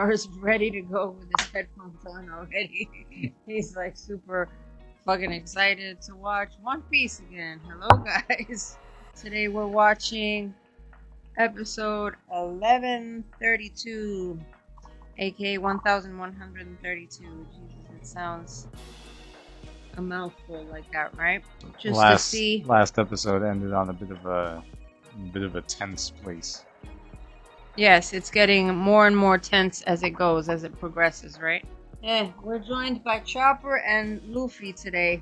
Adar's ready to go with his headphones on already. He's like super fucking excited to watch One Piece again. Hello, guys. Today we're watching episode 1132, aka 1132. Jesus, it sounds a mouthful like that, right? Just to see. Last episode ended on a bit of a tense place. Yes, it's getting more and more tense as it goes, as it progresses, right? We're joined by Chopper and Luffy today,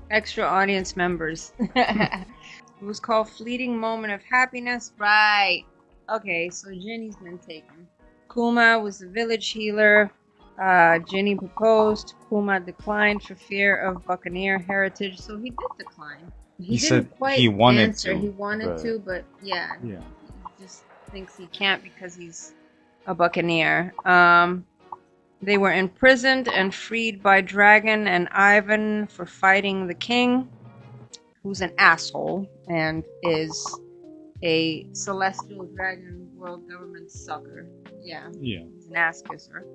extra audience members. It was called Fleeting Moment of Happiness, right? Okay, so Ginny's been taken. Kuma was the village healer. Ginny proposed. Kuma declined for fear of Buccaneer heritage, so he did decline. He said he wanted to. He wanted to, but yeah. Yeah. He just thinks he can't because he's a Buccaneer. They were imprisoned and freed by Dragon and Ivan for fighting the king, who's an asshole and is a celestial dragon world government sucker. Yeah. He's an ass kisser.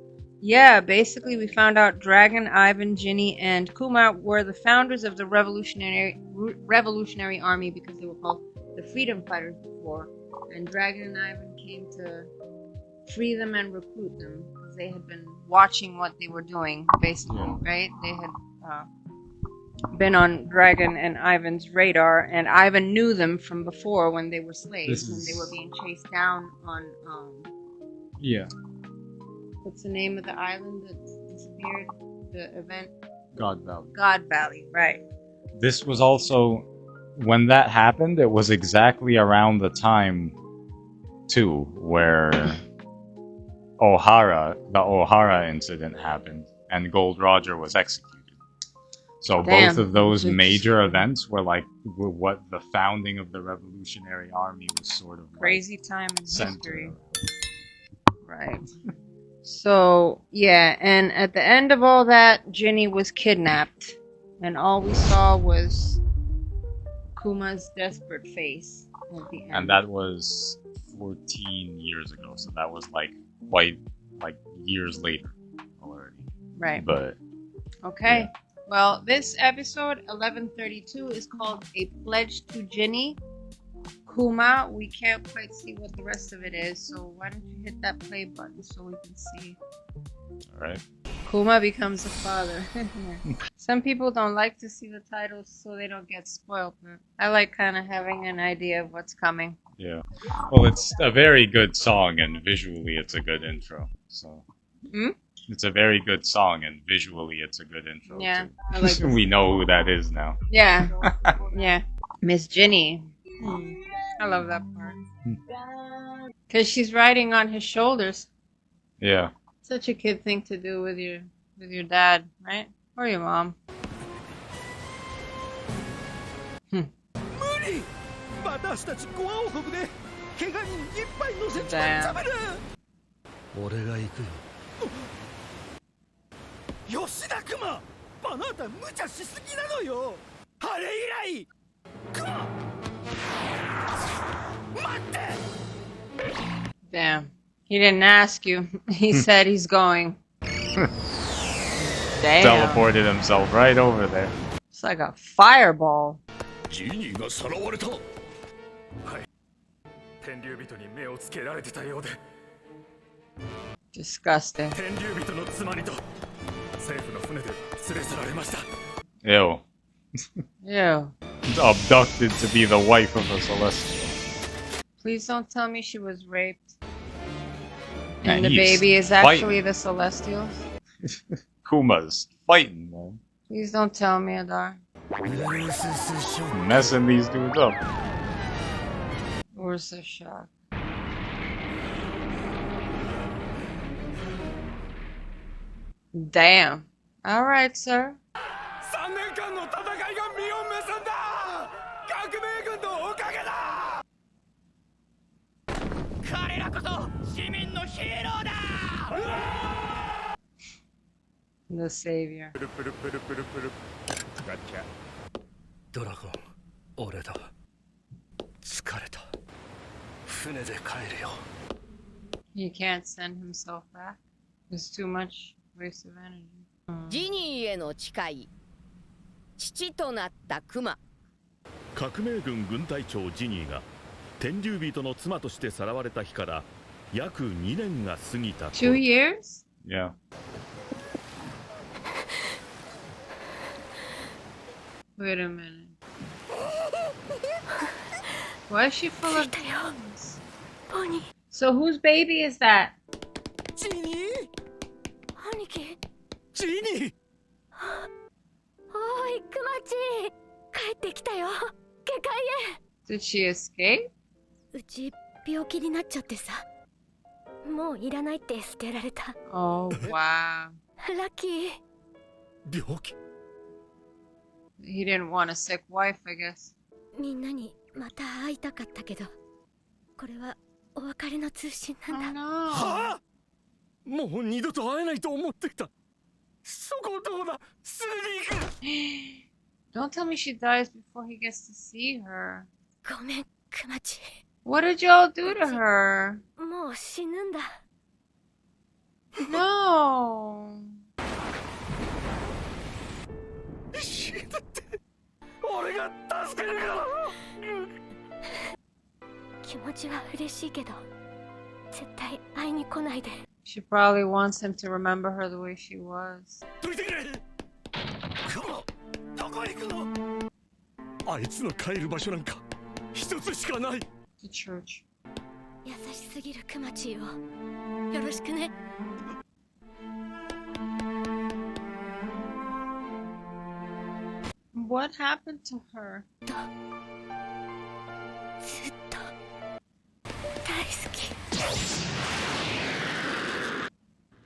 Yeah, basically we found out Dragon, Ivan, Ginny, and Kuma were the founders of the Revolutionary Army because they were called the Freedom Fighters before. And Dragon and Ivan came to free them and recruit them because they had been watching what they were doing, basically, right? They had been on Dragon and Ivan's radar, and Ivan knew them from before when they were slaves, when they were being chased down on what's the name of the island that disappeared? The event? God Valley. God Valley, right. This was also, when that happened, it was exactly around the time, too, where the O'Hara incident happened, and Gold Roger was executed. So both of those major events were what the founding of the Revolutionary Army was sort of crazy time in history. Right. So, yeah, and at the end of all that, Ginny was kidnapped. And all we saw was Kuma's desperate face at the end. And that was 14 years ago, so that was quite years later already. Right. But okay. Yeah. Well, this episode 1132 is called A Pledge to Ginny. Kuma, we can't quite see what the rest of it is, so why don't you hit that play button so we can see. Alright. Kuma becomes a father. Some people don't like to see the titles so they don't get spoiled, but I like kind of having an idea of what's coming. Yeah. Well, it's a very good song, and visually it's a good intro, so... It's a very good song, and visually it's a good intro, yeah, too. I like We know who that is now. Yeah. Yeah. Miss Ginny. I love that part. Because she's riding on his shoulders. Yeah. Such a kid thing to do with your dad, right? Or your mom. Damn. Damn. He didn't ask you. He said he's going. Damn. Teleported himself right over there. It's like a fireball. Disgusting. Ew. Ew. Abducted to be the wife of a Celestial. Please don't tell me she was raped. Man, And the baby is actually the Celestials. Kuma's fighting, man. Please don't tell me, Adar. Messing these dudes up. We're so shocked. Damn. Alright, sir. The savior. ドラゴン、俺だ。疲れた。船で帰るよ。 He can't send himself back. It's too much waste of energy. ジニーへの誓い、父となったクマ。革命軍軍隊長ジニーが天竜人の妻としてさらわれた日から約2年が過ぎた頃。 2 years? Yeah. Wait a minute. Why is she full of dreams? Bonney. So whose baby is that? ジニー兄貴。ジニーおい、クマち。帰ってきたよ。下界へ。 Did she escape? うち病気になっちゃってさ。もういらないって捨てられた。 Oh, wow. ラッキー。病気 He didn't want a sick wife, I guess. みんなにまた会いたかったけど、これはお別れの通信な Oh んだ。 no. はあもう二度と会えないと思っていた。そこどうだ、すぐに行く。 Don't tell me she dies before he gets to see her. ごめん、クマち。 What did y'all do to her? もう死ぬんだ。 No. 死ぬって俺が助けるから。気持ちは嬉しいけど、絶対会いに来ないで。 She probably wants him to remember her the way she was. どいてくれ。クマ、どこへ行くの。あいつの帰る場所なんか一つしかない。 The church. 優しすぎるクマちよ。よろしくね。 What happened to her? ずっと大好き。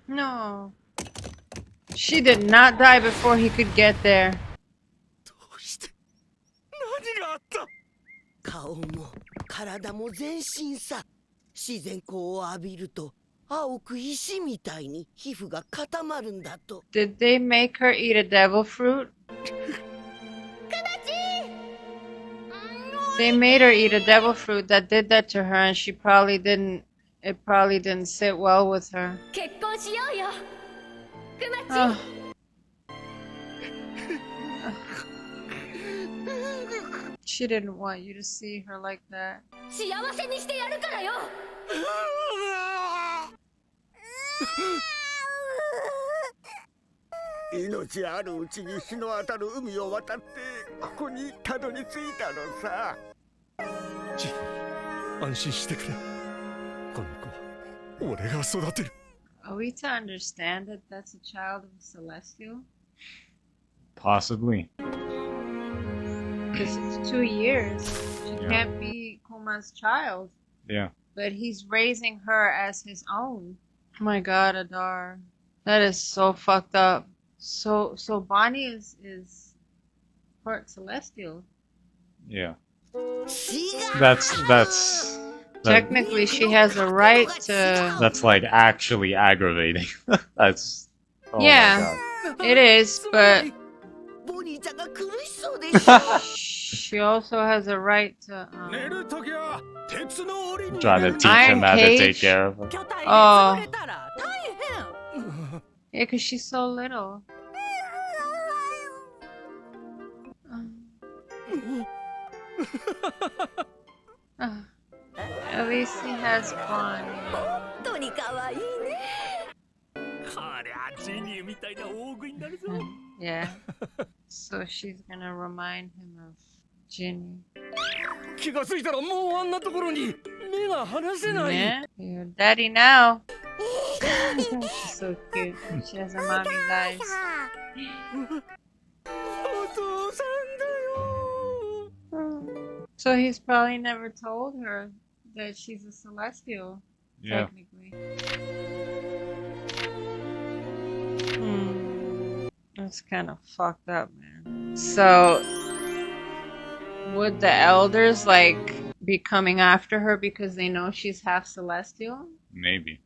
No. She did not die before he could get there. どうして何があった。顔も体も全身さ。自然光を浴びると青く石みたいに皮膚が固まるんだと。 Did they make her eat a devil fruit? They made her eat a devil fruit that did that to her, and she probably didn't. It probably didn't sit well with her. 結婚しようよ。クマち。 Ugh. She didn't want you to see her like that. 幸せにしてやるからよ。命あるうちに日の当たる海を渡ってここにたどり着いたのさ。ジニー、安心してくれ。この子は俺が育てる。 Are we to understand that that's a child of a celestial? Possibly. Because it's 2 years. She Yeah. can't be Kuma's child. Yeah. But he's raising her as his own. Oh my god, Adar. That is so fucked up. So Bonney is part celestial. Yeah. 違う。 That's Technically, she has a right to. that's like actually aggravating. That's oh Yeah. my god. It is, but ボニーちゃんが苦しそうでしょ。 she also has a right to. 寝るときは鉄の檻に Trying to teach Iron him how to take cage. care of her. 巨体であー潰れたら大変。 Yeah, because she's so little. At least he has Bonney. 本当に可愛いね。こりゃジニーみたいな大食いになるぞ。 Yeah. So she's gonna remind him of Ginny. 気がついたらもうあんなところに目が離せない。 Yeah. You're daddy now. She's so cute. She has a mommy's eyes. お父さんだよ。 So he's probably never told her that she's a celestial, Yeah. technically. That's kind of fucked up, man. So, would the elders, like, be coming after her because they know she's half celestial? Maybe.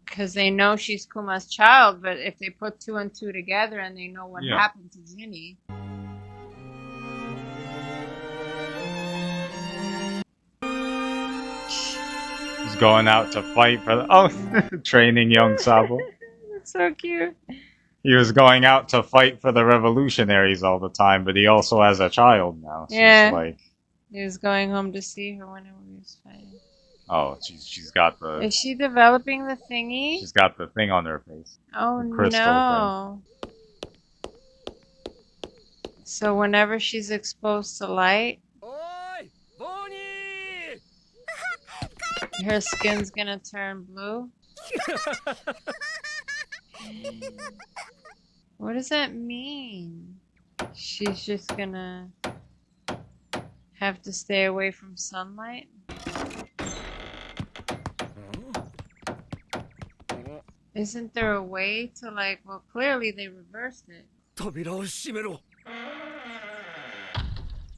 Because they know she's Kuma's child, but if they put 2 and 2 together and they know what Yeah. happened to Ginny. going out to fight for training young Sabo. That's so cute. He was going out to fight for the revolutionaries all the time, but he also has a child now. So Yeah. it's like, He was going home to see her whenever he was fighting. oh, she's got the Is she developing the thingy? she's got the thing on her face. Oh the crystal no. So whenever she's exposed to light, おーいボニー her skin's gonna turn blue. What does that mean? She's just gonna have to stay away from sunlight? Isn't there a way to like, well, clearly they reversed it. 扉を閉めろ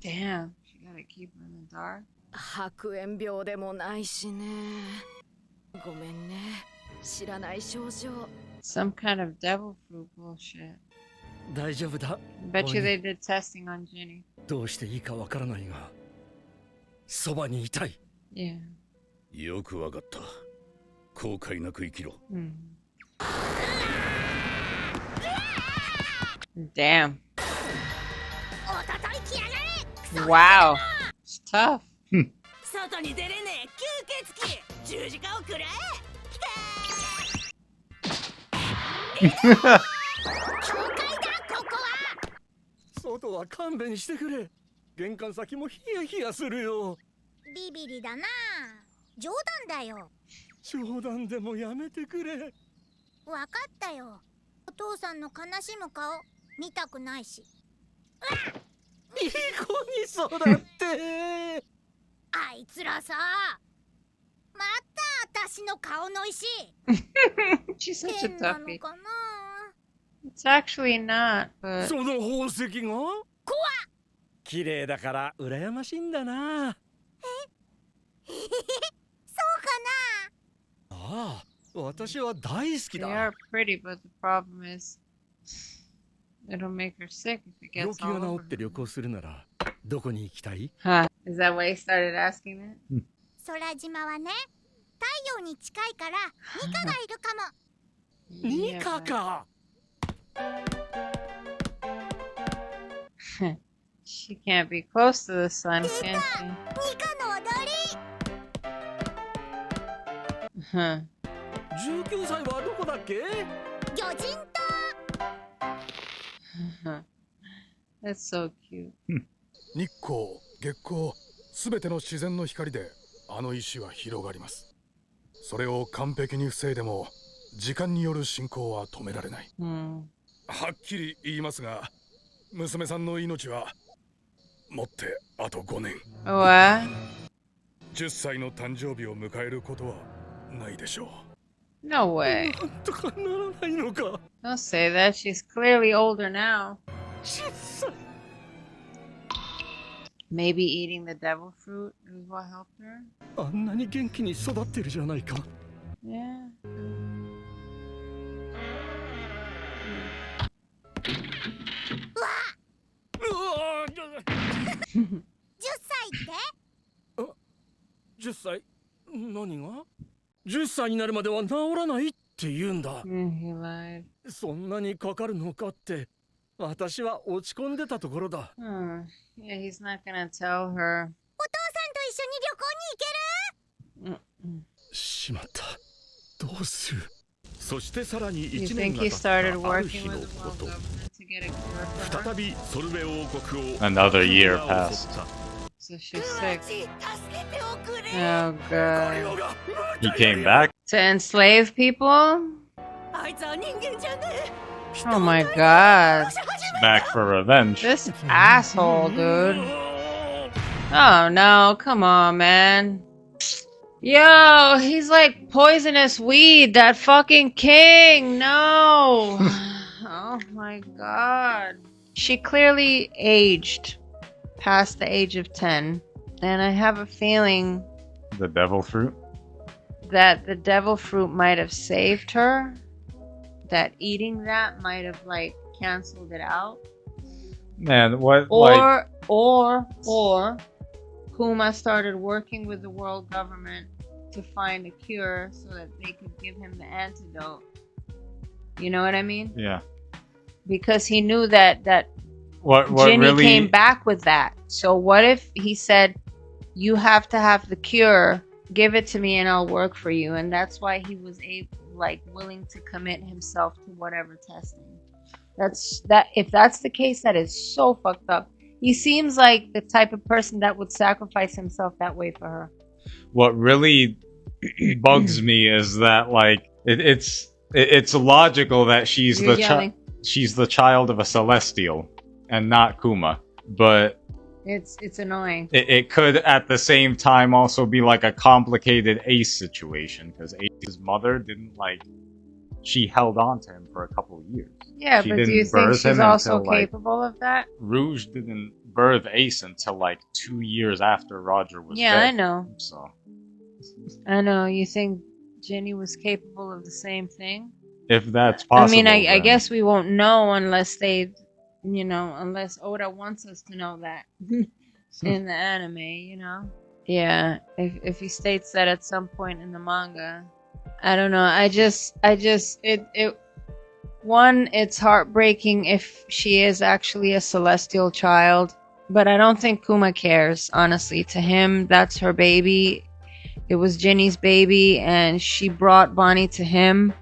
Damn, she gotta keep her in the dark. 白煙病でもないしね。ごめんね。知らない症状。 Some kind of devil fruit bullshit. 大丈夫だ Bet you they did testing on Ginny. どうしていいかわからないがそばにいたい Yeah. よくわかった後悔なく生きろ Damn. Wow. It's tough. 外に出れねえ吸血鬼十字架をくれ外は勘弁してくれ玄関先もヒヤヒヤするよビビリだな。冗談だよ。冗談でもやめてくれわかったよ。お父さんの悲しむ顔見たくないし。いい子に育ってあいつらさ。また私の顔の石。 She's such a 変なの toughie. かな。 It's actually not, but その宝石が綺麗だから羨ましいんだなそうかな。ああ私は大好き they だ are pretty, but the problem is it'll make her sick if it 病 gets 気が all 治 over って旅 her. 行するならどこに行きたい Huh. Is that why he started asking it? 空島はね、太陽に近いからニカがいるかも。ニカ but- か She can't be close to the sun, can ニカの踊り。 she? Huh. 19歳はどこだっけ魚人島。 That's so cute. 日光、月光、すべての自然の光であの石は広がります。それを完璧に防いでも時間による進行は止められない。 Hmm. はっきり言いますが、娘さんの命はもってあと5年。 What? 10歳の誕生日を迎えることはないでしょう。 No way. なんとかならないのか Don't say that. She's clearly older now. 10歳 Maybe eating the devil fruit is what helped her. あんなに元気に育ってるじゃないか Yeah. うわ10歳って10歳何が ?10 歳になるまでは治らないって言うんだ He lied. そんなにかかるのかって私は落ち込んでたところだ Hmm. Yeah, he's not gonna tell her. お父さんと一緒に旅行に行ける？しまったどうするそしてさらに You 1 think 年 he が経 started ったある日 working の with the こ world と government to get a cure for her? 再びソルベ王国を Another year 悪魔が襲 passed. った So she's ク sick. ワチ助けておくれ Oh god. が He came back? To enslave people? あいつは人間じゃねえ Oh my god. Back for revenge. This asshole, dude. Oh no, come on, man. Yo, he's like poisonous weed, that fucking king. No. Oh my god. She clearly aged past the age of 10. And I have a feeling The devil fruit? that the devil fruit might have saved her. That eating that might have like canceled it out. Man, what? Like, Or Kuma started working with the world government to find a cure so that they could give him the antidote. You know what I mean? Yeah. Because he knew that What Ginny really came back with that. So what if he said, "You have to have the cure. Give it to me, and I'll work for you." And that's why he was willing to commit himself to whatever testing. If that's the case, that is so fucked up. He seems like the type of person that would sacrifice himself that way for her. What really bugs me is that like it's logical that she's You're she's the child of a celestial and not Kuma, but it's annoying. it could at the same time also be like a complicated Ace situation because Ace's mother didn't she held on to him for a couple of years. Yeah, She but do didn't you think birth she's him also until, capable of that? Rouge didn't birth Ace until 2 years after Roger was Yeah, dead. I know. So I know. You think Ginny was capable of the same thing? if that's possible, I mean, I then- guess we won't know unless unless Oda wants us to know that in the anime, Yeah, if he states that at some point in the manga, I don't know. It's heartbreaking if she is actually a celestial child, but I don't think Kuma cares, honestly. To him, that's her baby. It was Ginny's baby, and she brought Bonney to him,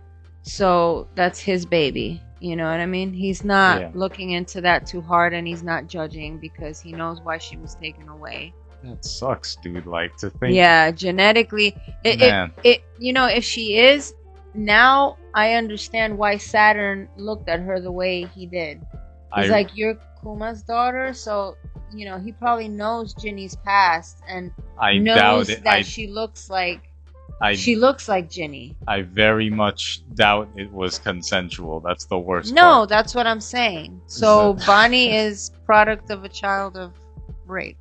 so that's his baby. You know what I mean? He's not looking into that too hard, and he's not judging because he knows why she was taken away. That sucks, dude. To think. Yeah, genetically, if she is, now I understand why Saturn looked at her the way he did. He's like, "You're Kuma's daughter," so he probably knows Ginny's past and knows that she looks like Ginny. I very much doubt it was consensual. That's the worst. No, part. that's what I'm saying. So Bonney is product of a child of rape,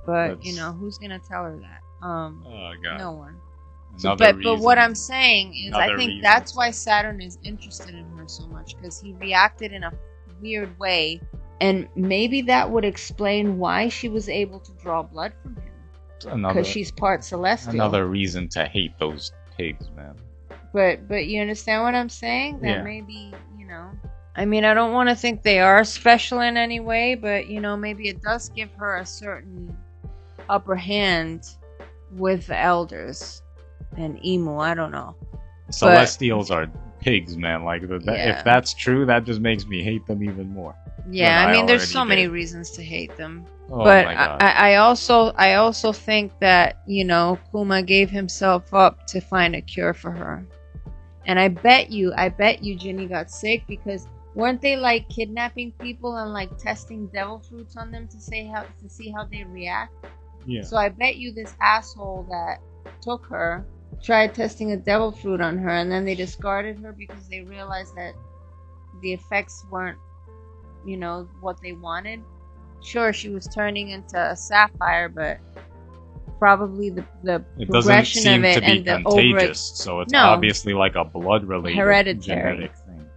but who's gonna tell her that? Oh god, no one. But what I'm saying is, I think that's why Saturn is interested in her so much, because he reacted in a weird way, and maybe that would explain why she was able to draw blood from him, because she's part celestial. Another reason to hate those pigs, man. But you understand what I'm saying? That maybe I mean, I don't want to think they are special in any way, but maybe it does give her a certain upper hand with the elders. And Emu, I don't know. Celestials are pigs, man. If that's true, that just makes me hate them even more. Yeah, I mean, there's so many reasons to hate them. Oh, but my God. I also think that Kuma gave himself up to find a cure for her, and I bet you Ginny got sick because weren't they kidnapping people and testing devil fruits on them to see how they react? Yeah. So I bet you this asshole that took her tried testing a devil fruit on her, and then they discarded her because they realized that the effects weren't what they wanted. Sure, she was turning into a sapphire, but probably the progression of it and the contagious, so it's obviously a blood related hereditary genetic thing.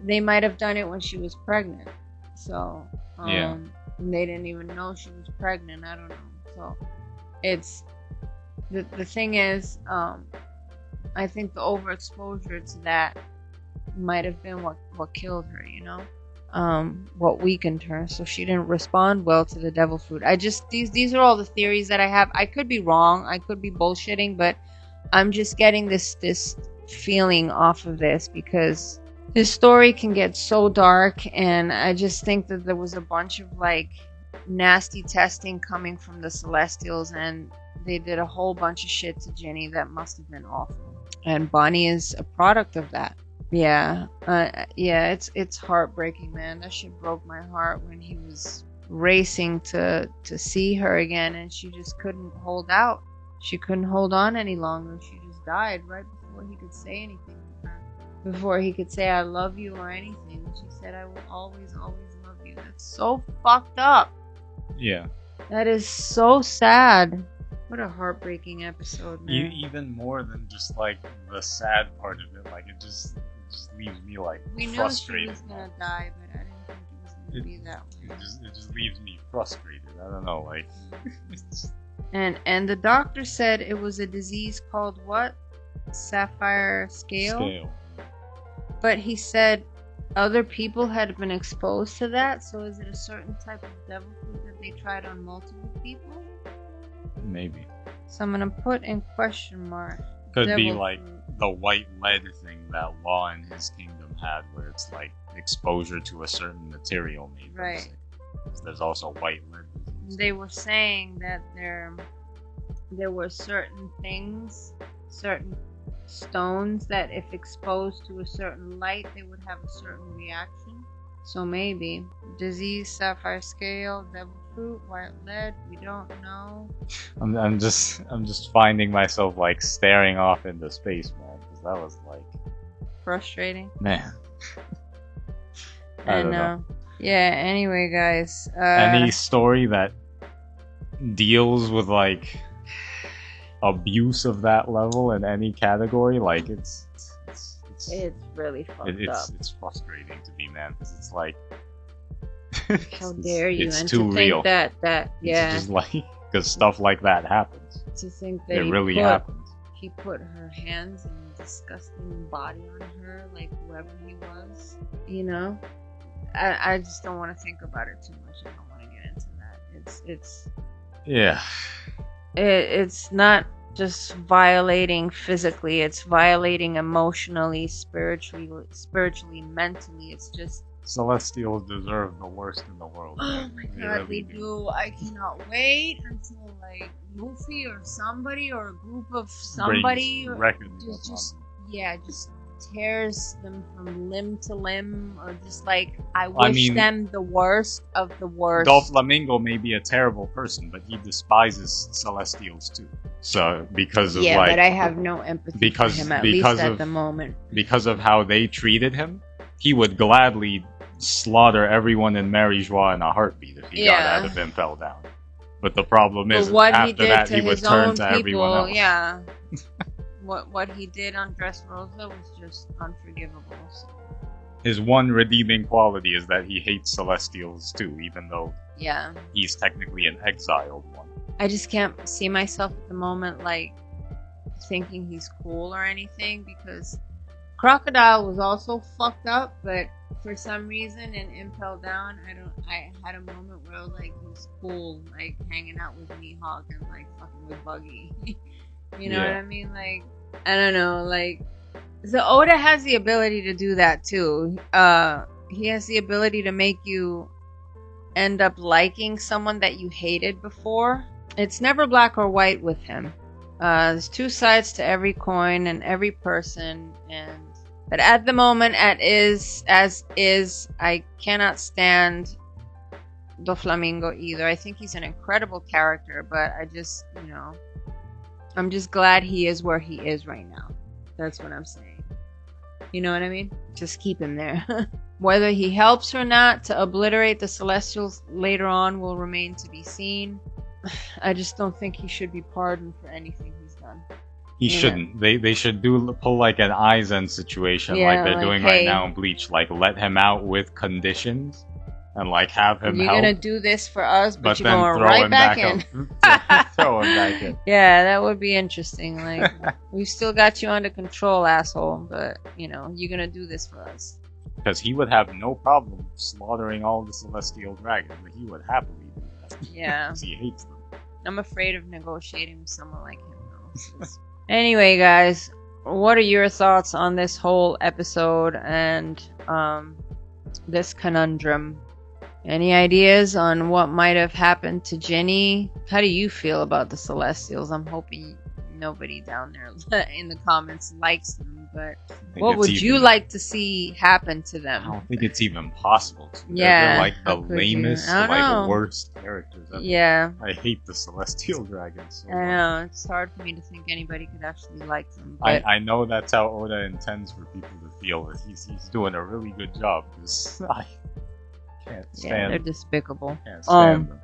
They might have done it when she was pregnant, so yeah, they didn't even know she was pregnant. I don't know. So it's the thing is, I think the overexposure to that might have been what killed her, what weakened her, so she didn't respond well to the devil fruit. These are all the theories that I have. I could be wrong, I could be bullshitting, but I'm just getting this feeling off of this because this story can get so dark, and I just think that there was a bunch of nasty testing coming from the Celestials, and they did a whole bunch of shit to Ginny that must have been awful. And Bonney is a product of that. Yeah, it's heartbreaking, man. That shit broke my heart when he was racing to see her again, and she just couldn't hold out. She couldn't hold on any longer. She just died right before he could say anything to her. Before he could say I love you or anything. She said I will always, always love you. That's so fucked up. Yeah. That is so sad. What a heartbreaking episode, man. Even more than just the sad part of it, it just leaves me we frustrated. Knew she was gonna die, but I didn't think it was gonna be that way. It just leaves me frustrated. I don't know, And the doctor said it was a disease called what? Sapphire scale? But he said other people had been exposed to that, so is it a certain type of devil fruit that they tried on multiple people? Maybe. So I'm gonna put in question mark. Could be devil like fruit. the white lead thing that Law in his kingdom had, where it's like exposure to a certain material made them Right. sick. There's also white lead disease. They were saying that there were certain things, certain stones that if exposed to a certain light, they would have a certain reaction. So maybe disease, sapphire scale, devil fruit, white lead. We don't know. I'm just finding myself like staring off into space, man, because that was like, Frustrating. man. I don't know. Yeah. Anyway, guys. Any story that deals with like abuse of that level in any category, like it's really fucked up. it's frustrating to me, man, because it's like How dare you? it's And too to real. think that yeah, It's just like, because stuff like that happens. to think that It really happens. he put her hands and disgusting body on her, like whoever he was. You know, I just don't want to think about it too much. I don't want to get into that. Yeah. It's not just violating physically, it's violating emotionally, spiritually, mentally. It's just, Celestials deserve the worst in the world. oh man. my They god, really they do. I cannot wait until like Luffy or somebody or a group of somebody just tears them from limb to limb, or just like I wish them the worst of the worst. Doflamingo may be a terrible person, but he despises Celestials too. So because of yeah, like, but I have no empathy for him, at least at the moment. Because of how they treated him, he would gladly slaughter everyone in Marie-Joie in a heartbeat if he got out of him, fell down. But the problem is, after that, he would turn to everyone else. Yeah. What he did on Dressrosa was just unforgivable. So. His one redeeming quality is that he hates Celestials too, even though he's technically an exiled one. I just can't see myself at the moment like thinking he's cool or anything, because Crocodile was also fucked up, but for some reason in Impel Down, I had a moment where I was like, he's cool, like hanging out with Mihawk and like fucking with Buggy. You know what I mean? Like, I don't know, like, so Oda has the ability to do that too. He has the ability to make you end up liking someone that you hated before. It's never black or white with him. There's two sides to every coin and every person, but at the moment, as is, I cannot stand Doflamingo either. I think he's an incredible character, but I just, I'm just glad he is where he is right now. That's what I'm saying. You know what I mean? Just keep him there. Whether he helps or not to obliterate the Celestials later on will remain to be seen. I just don't think he should be pardoned for anything he's done. He shouldn't. They should pull like an Aizen situation like they're doing right now in Bleach. Like, let him out with conditions and like have him You're help. gonna do this for us, but you're then going throw right him back in. Throw him back in. Yeah, that would be interesting. Like, we still got you under control, asshole, but you're gonna do this for us. Because he would have no problem slaughtering all the Celestial Dragons, but he would happily do that. Yeah. Because he hates them. I'm afraid of negotiating with someone like him, though. Anyway, guys, what are your thoughts on this whole episode and this conundrum? Any ideas on what might have happened to Ginny? How do you feel about the Celestials? I'm hoping nobody down there in the comments likes them, but what would you like to see happen to them? I don't think it's even possible to. Yeah, they're like the lamest, like worst characters ever. Yeah. I hate the Celestial Dragons so much. I know, it's hard for me to think anybody could actually like them. But I know that's how Oda intends for people to feel, but he's doing a really good job, because I can't stand they're despicable. Can't stand them.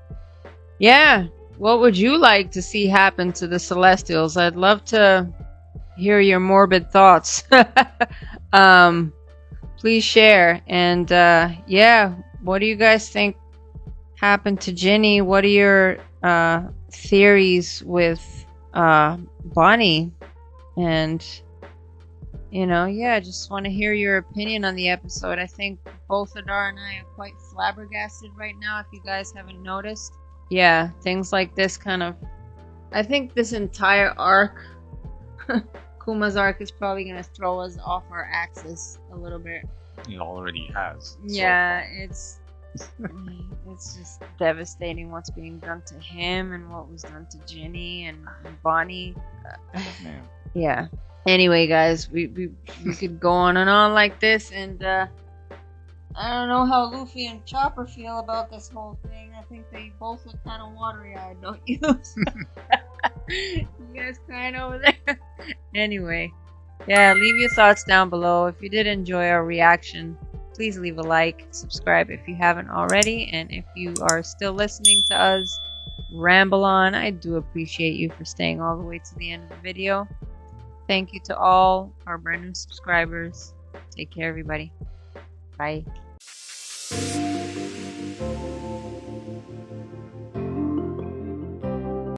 Yeah. What would you like to see happen to the Celestials? I'd love to hear your morbid thoughts. Please share. And what do you guys think happened to Ginny? What are your theories with Bonney, and yeah, just want to hear your opinion on the episode. I think both Adar and I are quite flabbergasted right now, if you guys haven't noticed. Yeah, things like this kind of... I think this entire arc, Kuma's arc, is probably going to throw us off our axis a little bit. It already has. Yeah, it's just devastating what's being done to him and what was done to Ginny and Bonney. Man. Yeah. Anyway, guys, we could go on and on like this, and I don't know how Luffy and Chopper feel about this whole thing. I think they both look kind of watery-eyed, don't you? You guys crying over there? Anyway, yeah, leave your thoughts down below. If you did enjoy our reaction, please leave a like, subscribe if you haven't already, and if you are still listening to us ramble on, I do appreciate you for staying all the way to the end of the video. Thank you to all our brand new subscribers. Take care, everybody. Bye.